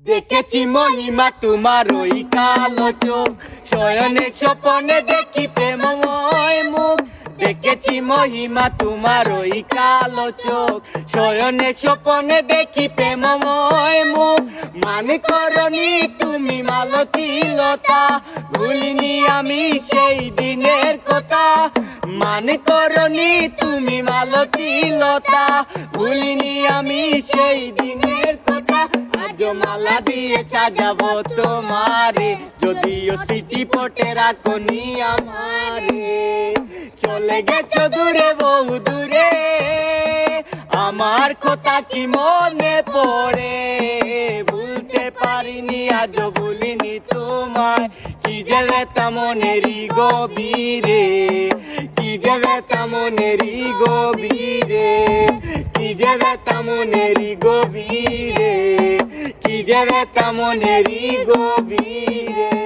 দেখেছি মহিমা তোমার ওই কালো চোখ, শয়নে স্বপনে দেখি প্রেমময় মুখ। দেখেছি মহিমা তোমার ওই কালো চোখ, শয়নে স্বপনে দেখি প্রেমময় মুখ। মানে করনি তুমি মালতীলতা, ভুলিনি আমি সেই দিনের কথা। মানে করনি তুমি মালতীলতা, ভুলিনি আমি সেই দিনের কথা। আজ মালা দিয়ে সাজাবো তোমারে, যদিও স্মৃতি পটে রাখনি আমারে। চলে গেছো দূরে বহু দূরে, আমার কথা কি মনে পড়ে। ভুলতে পারিনি আজও ভুলিনি তোমায়, কি যে ব্যথা মনেরই গভীরে, কি যে ব্যথা মনেরই গভীরে, কি যে ব্যথা মনেরই গভীরে, কি যে ব্যথা মনেরই গভীরে।